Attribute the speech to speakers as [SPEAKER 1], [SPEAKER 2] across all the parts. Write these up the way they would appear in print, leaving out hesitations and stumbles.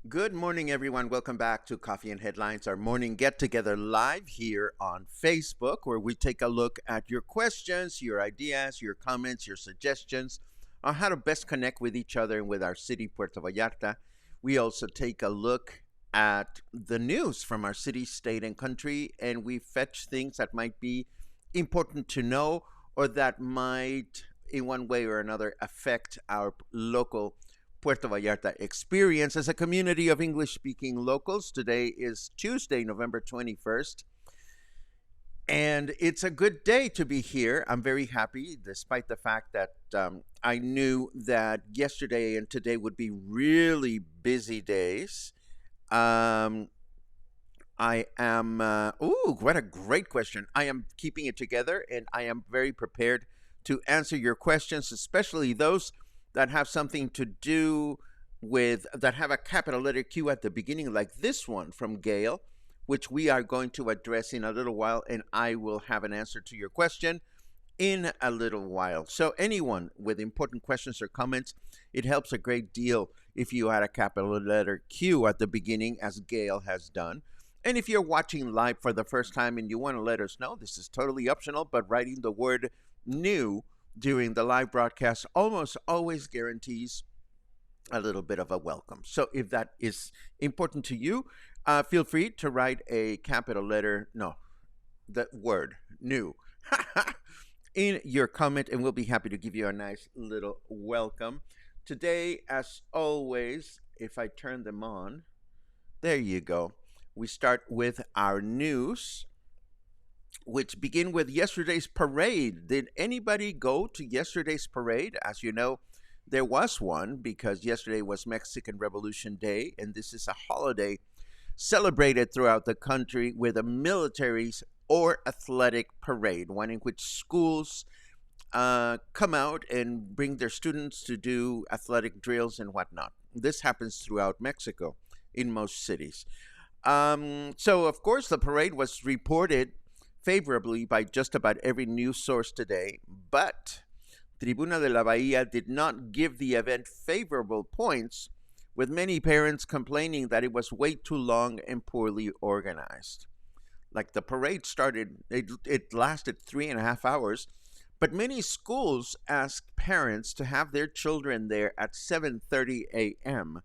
[SPEAKER 1] Good morning, everyone. Welcome back to Coffee and Headlines, our morning get together live here on Facebook, where we take a look at your questions, your ideas, your comments, your suggestions on how to best connect with each other and with our city, Puerto Vallarta. We also take a look at the news from our city, state, and country, and we fetch things that might be important to know or that might, in one way or another, affect our local Puerto Vallarta experience as a community of English-speaking locals. Today is Tuesday, November 21st, and it's a good day to be here. I'm very happy, despite the fact that I knew that yesterday and today would be really busy days. I am, what a great question. I am keeping it together, and I am very prepared to answer your questions, especially those that have something to do with, that have a capital letter Q at the beginning, like this one from Gail, which we are going to address in a little while, and I will have an answer to your question in a little while. So anyone with important questions or comments, it helps a great deal if you add a capital letter Q at the beginning, as Gail has done. And if you're watching live for the first time and you want to let us know, this is totally optional, but writing the word new during the live broadcast almost always guarantees a little bit of a welcome. So if that is important to you, feel free to write a capital letter, no, the word new in your comment, and we'll be happy to give you a nice little welcome. Today, as always, if I turn them on, there you go. We start with our news, which begin with yesterday's parade. Did anybody go to yesterday's parade? As you know, there was one because yesterday was Mexican Revolution Day, and this is a holiday celebrated throughout the country with a military's or athletic parade, one in which schools come out and bring their students to do athletic drills and whatnot. This happens throughout Mexico in most cities. So, of course, the parade was reported favorably by just about every news source today, but Tribuna de la Bahía did not give the event favorable points, with many parents complaining that it was way too long and poorly organized. Like, the parade started, it lasted 3.5 hours, but many schools asked parents to have their children there at 7:30 a.m.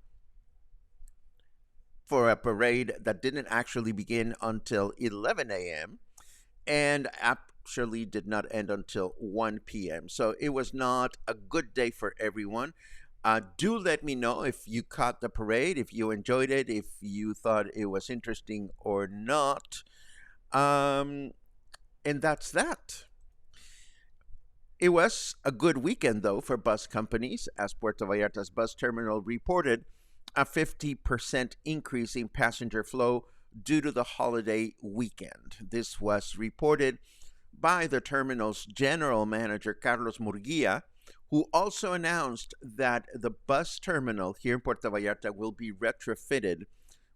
[SPEAKER 1] for a parade that didn't actually begin until 11 a.m. and actually did not end until 1 p.m. So it was not a good day for everyone. Do let me know if you caught the parade, if you enjoyed it, if you thought it was interesting or not. And that's that. It was a good weekend, though, for bus companies, as Puerto Vallarta's bus terminal reported a 50% increase in passenger flow due to the holiday weekend. This was reported by the terminal's general manager, Carlos Murguia, who also announced that the bus terminal here in Puerto Vallarta will be retrofitted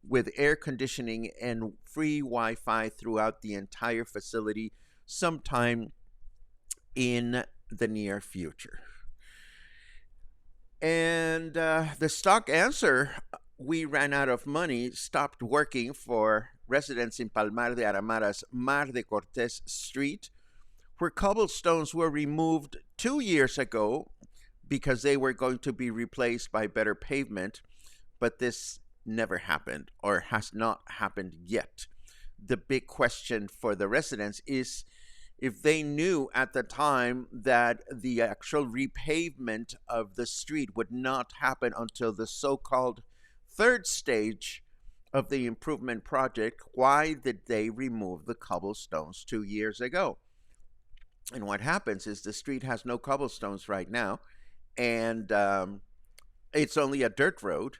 [SPEAKER 1] with air conditioning and free Wi Fi throughout the entire facility sometime in the near future. And the stock answer, we ran out of money, stopped working for residents in Palmar de Aramara's Mar de Cortés Street, where cobblestones were removed 2 years ago because they were going to be replaced by better pavement, but this never happened or has not happened yet. The big question for the residents is if they knew at the time that the actual repavement of the street would not happen until the so-called third stage of the improvement project, why did they remove the cobblestones 2 years ago? And what happens is the street has no cobblestones right now, and it's only a dirt road.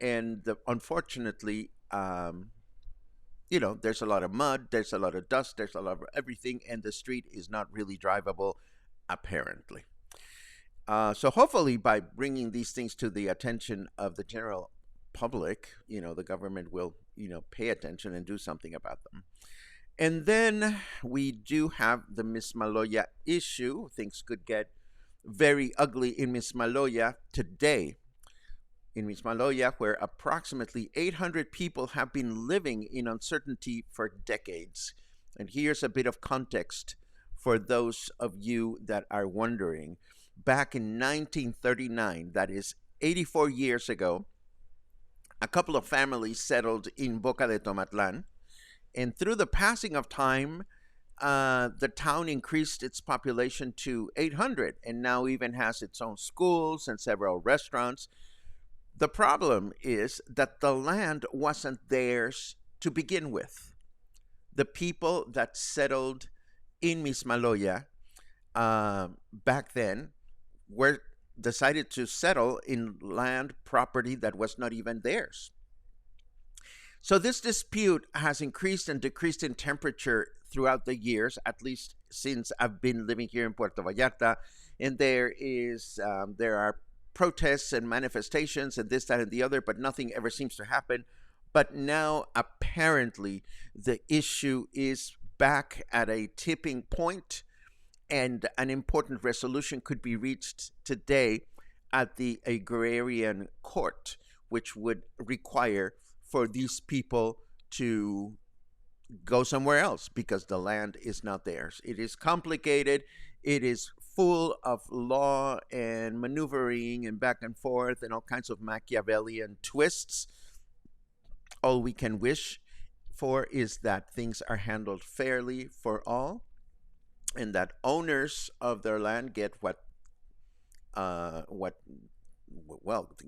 [SPEAKER 1] And unfortunately, there's a lot of mud, there's a lot of dust, there's a lot of everything, and the street is not really drivable, apparently. So hopefully, by bringing these things to the attention of the general public, the government will, pay attention and do something about them. And then we do have the Mismaloya issue. Things could get very ugly in Mismaloya today. In Mismaloya, where approximately 800 people have been living in uncertainty for decades. And here's a bit of context for those of you that are wondering. Back in 1939, that is 84 years ago, a couple of families settled in Boca de Tomatlan. And through the passing of time, the town increased its population to 800 and now even has its own schools and several restaurants. The problem is that the land wasn't theirs to begin with. The people that settled in Mismaloya back then were decided to settle in land property that was not even theirs. So this dispute has increased and decreased in temperature throughout the years, at least since I've been living here in Puerto Vallarta. And there are protests and manifestations and this, that, and the other, but nothing ever seems to happen. But now apparently the issue is back at a tipping point, and an important resolution could be reached today at the agrarian court, which would require for these people to go somewhere else because the land is not theirs. It is complicated. It is full of law and maneuvering and back and forth and all kinds of Machiavellian twists. All we can wish for is that things are handled fairly for all, and that owners of their land get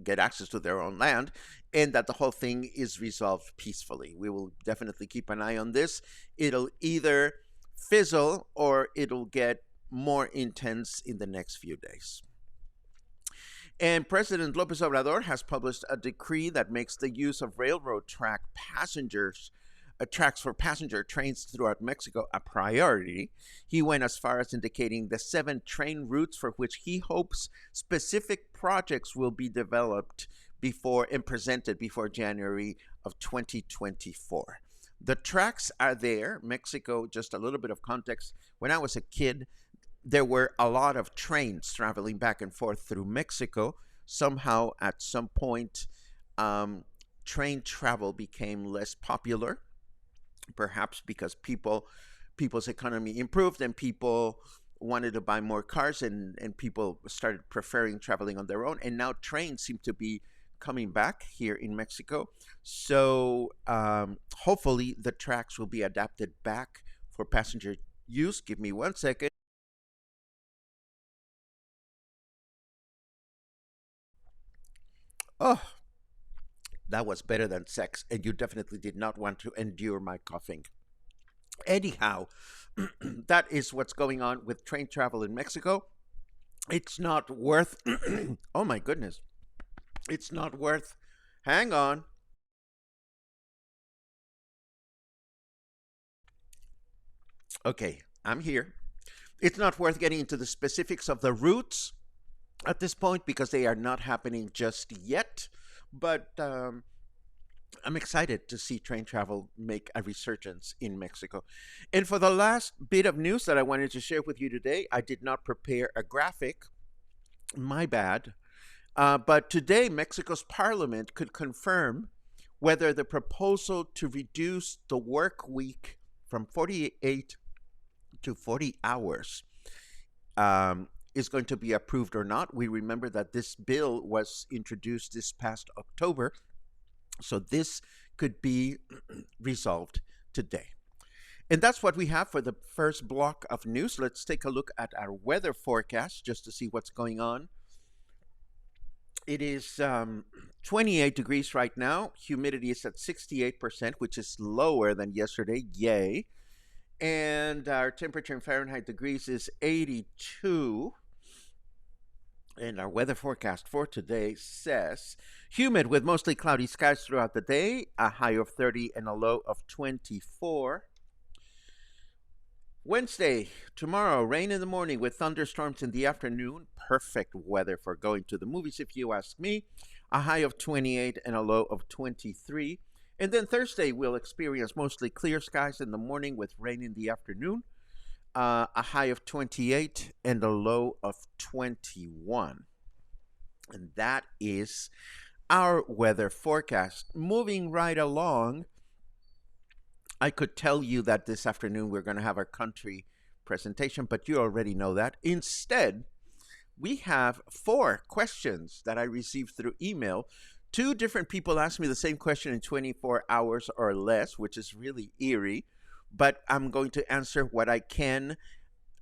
[SPEAKER 1] get access to their own land, and that the whole thing is resolved peacefully. We will definitely keep an eye on this. It'll either fizzle or it'll get more intense in the next few days. And President López Obrador has published a decree that makes the use of railroad tracks for passenger trains throughout Mexico a priority. He went as far as indicating the 7 train routes for which he hopes specific projects will be developed before and presented before January of 2024. The tracks are there. Mexico, just a little bit of context. When I was a kid, there were a lot of trains traveling back and forth through Mexico. Somehow, at some point, train travel became less popular, perhaps because people's economy improved and people wanted to buy more cars, and people started preferring traveling on their own. And now trains seem to be coming back here in Mexico. So hopefully the tracks will be adapted back for passenger use. Give me 1 second. Oh, that was better than sex, and you definitely did not want to endure my coughing. Anyhow, that is what's going on with train travel in Mexico. It's not worth, oh my goodness, it's not worth, hang on. Okay, I'm here. It's not worth getting into the specifics of the routes at this point because they are not happening just yet. But I'm excited to see train travel make a resurgence in Mexico. And for the last bit of news that I wanted to share with you today, I did not prepare a graphic. My bad. But today, Mexico's parliament could confirm whether the proposal to reduce the work week from 48 to 40 hours is going to be approved or not. We remember that this bill was introduced this past October, so this could be resolved today. And that's what we have for the first block of news. Let's take a look at our weather forecast just to see what's going on. It is 28 degrees right now. Humidity is at 68%, which is lower than yesterday. Yay. And our temperature in Fahrenheit degrees is 82. And our weather forecast for today says humid with mostly cloudy skies throughout the day, a high of 30 and a low of 24. Wednesday, tomorrow, rain in the morning with thunderstorms in the afternoon. Perfect weather for going to the movies, if you ask me. A high of 28 and a low of 23. And then Thursday, we'll experience mostly clear skies in the morning with rain in the afternoon. A high of 28 and a low of 21. And that is our weather forecast. Moving right along, I could tell you that this afternoon we're going to have our country presentation, but you already know that. Instead, we have 4 questions that I received through email. 2 different people asked me the same question in 24 hours or less, which is really eerie, but I'm going to answer what I can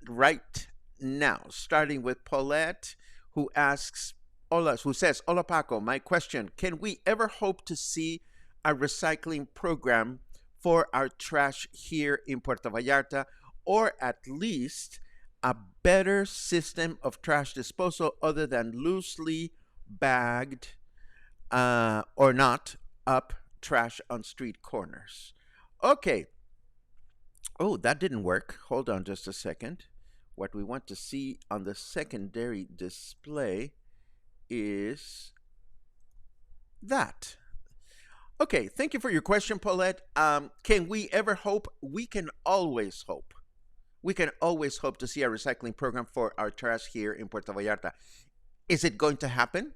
[SPEAKER 1] right now, starting with Paulette, who says, Hola Paco, my question, can we ever hope to see a recycling program for our trash here in Puerto Vallarta, or at least a better system of trash disposal other than loosely bagged or not up trash on street corners? Okay. Oh, that didn't work. Hold on just a second. What we want to see on the secondary display is that. Okay, thank you for your question, Paulette. Can we ever hope? We can always hope. We can always hope to see a recycling program for our trash here in Puerto Vallarta. Is it going to happen?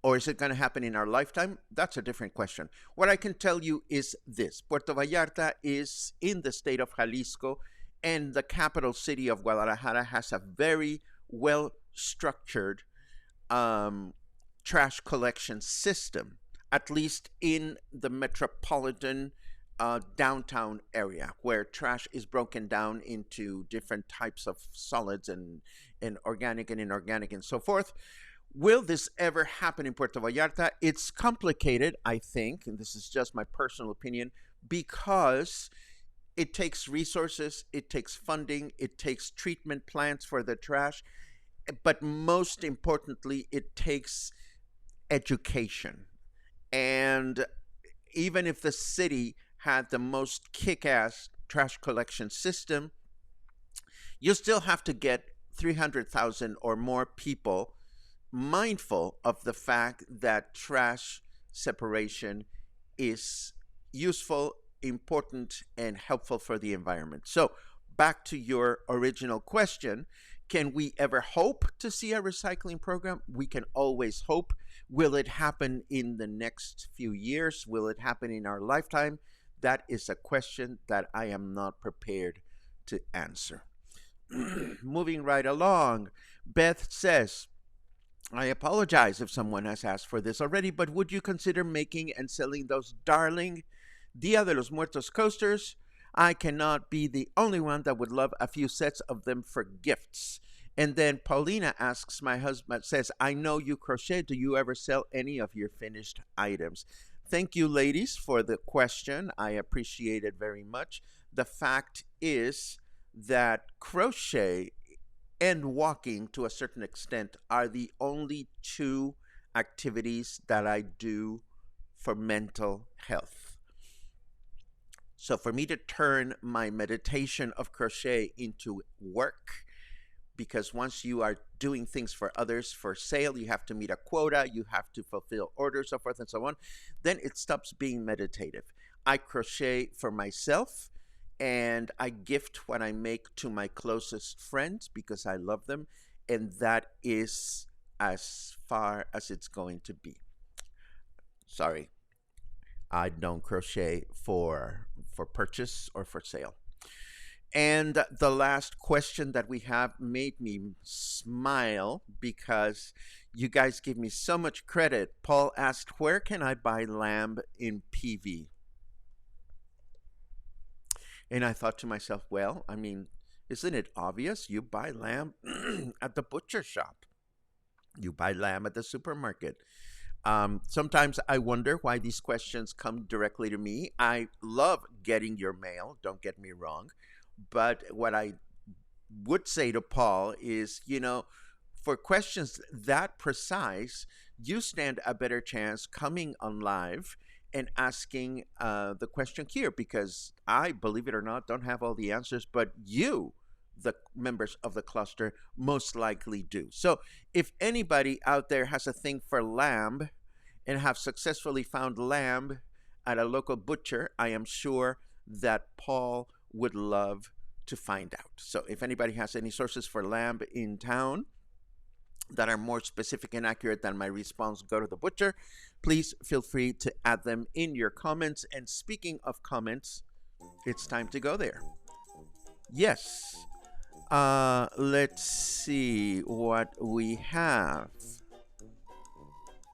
[SPEAKER 1] Or is it going to happen in our lifetime? That's a different question. What I can tell you is this. Puerto Vallarta is in the state of Jalisco, and the capital city of Guadalajara has a very well-structured trash collection system, at least in the metropolitan downtown area, where trash is broken down into different types of solids and organic and inorganic and so forth. Will this ever happen in Puerto Vallarta? It's complicated, I think, and this is just my personal opinion, because it takes resources, it takes funding, it takes treatment plants for the trash, but most importantly, it takes education. And even if the city had the most kick-ass trash collection system, you still have to get 300,000 or more people mindful of the fact that trash separation is useful, important, and helpful for the environment. So, back to your original question, can we ever hope to see a recycling program? We can always hope. Will it happen in the next few years? Will it happen in our lifetime? That is a question that I am not prepared to answer. Moving right along, Beth says, I apologize if someone has asked for this already, but would you consider making and selling those darling Dia de los Muertos coasters? I cannot be the only one that would love a few sets of them for gifts. And then Paulina asks, my husband says, I know you crochet. Do you ever sell any of your finished items? Thank you, ladies, for the question. I appreciate it very much. The fact is that crochet and walking, to a certain extent, are the only 2 activities that I do for mental health. So for me to turn my meditation of crochet into work because once you are doing things for others for sale, you have to meet a quota, you have to fulfill orders, so forth and so on. Then it stops being meditative. I crochet for myself, and I gift what I make to my closest friends because I love them, and that is as far as it's going to be. Sorry, I don't crochet for purchase or for sale. And the last question that we have made me smile because you guys give me so much credit. Paul asked, where can I buy lamb in PV? And I thought to myself, well, I mean, isn't it obvious? You buy lamb at the butcher shop. You buy lamb at the supermarket. Sometimes I wonder why these questions come directly to me. I love getting your mail, don't get me wrong. But what I would say to Paul is, for questions that precise, you stand a better chance coming on live and asking the question here, because I, believe it or not, don't have all the answers, but you, the members of the cluster, most likely do. So if anybody out there has a thing for lamb and have successfully found lamb at a local butcher, I am sure that Paul would love to find out. So if anybody has any sources for lamb in town that are more specific and accurate than my response, go to the butcher, please feel free to add them in your comments. And speaking of comments, it's time to go there. Yes. Let's see what we have.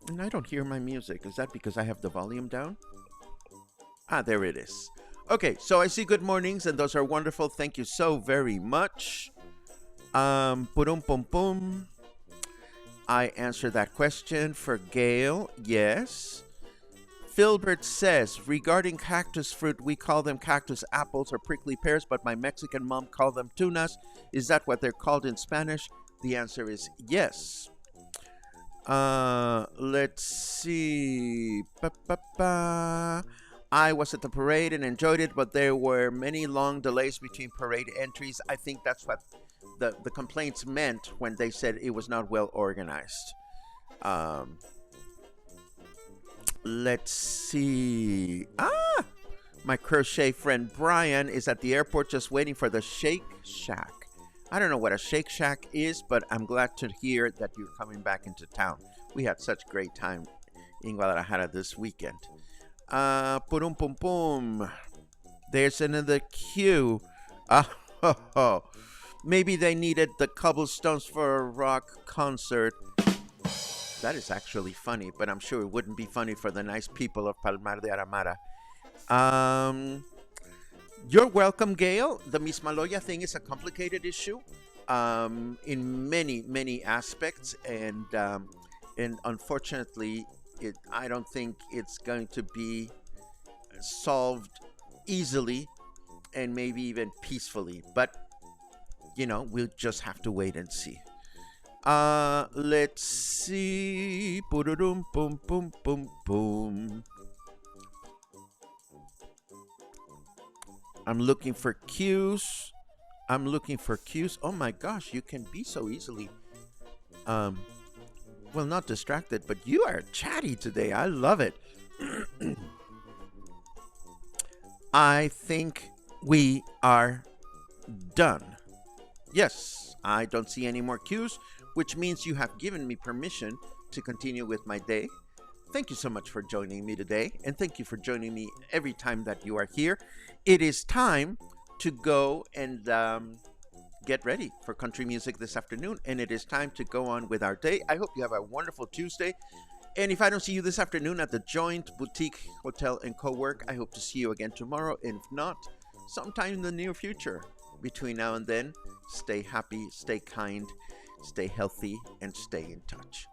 [SPEAKER 1] And I don't hear my music. Is that because I have the volume down? Ah, there it is. Okay, so I see good mornings, and those are wonderful. Thank you so very much. Pum pum pum. I answered that question for Gail. Yes. Filbert says, regarding cactus fruit, we call them cactus apples or prickly pears, but my Mexican mom called them tunas. Is that what they're called in Spanish? The answer is yes. Let's see. I was at the parade and enjoyed it, but there were many long delays between parade entries. I think that's what the complaints meant when they said it was not well organized. Let's see. My crochet friend Brian is at the airport just waiting for the Shake Shack. I don't know what a Shake Shack is, but I'm glad to hear that you're coming back into town. We had such great time in Guadalajara this weekend. Pum pum pum. There's another queue. Maybe they needed the cobblestones for a rock concert. That is actually funny, but I'm sure it wouldn't be funny for the nice people of Palmar de Aramara. You're welcome, Gail. The Mismaloya thing is a complicated issue in many, many aspects, and unfortunately, I don't think it's going to be solved easily and maybe even peacefully. But, we'll just have to wait and see. Let's see. Boom, boom, boom, boom, boom. I'm looking for cues. Oh my gosh, you can be so easily, well, not distracted, but you are chatty today. I love it. I think we are done. Yes, I don't see any more cues, which means you have given me permission to continue with my day. Thank you so much for joining me today, and thank you for joining me every time that you are here. It is time to go and get ready for country music this afternoon, and it is time to go on with our day. I hope you have a wonderful Tuesday, and if I don't see you this afternoon at the Joint Boutique Hotel and Co-work, I hope to see you again tomorrow, and if not, sometime in the near future. Between now and then, stay happy, stay kind, stay healthy, and stay in touch.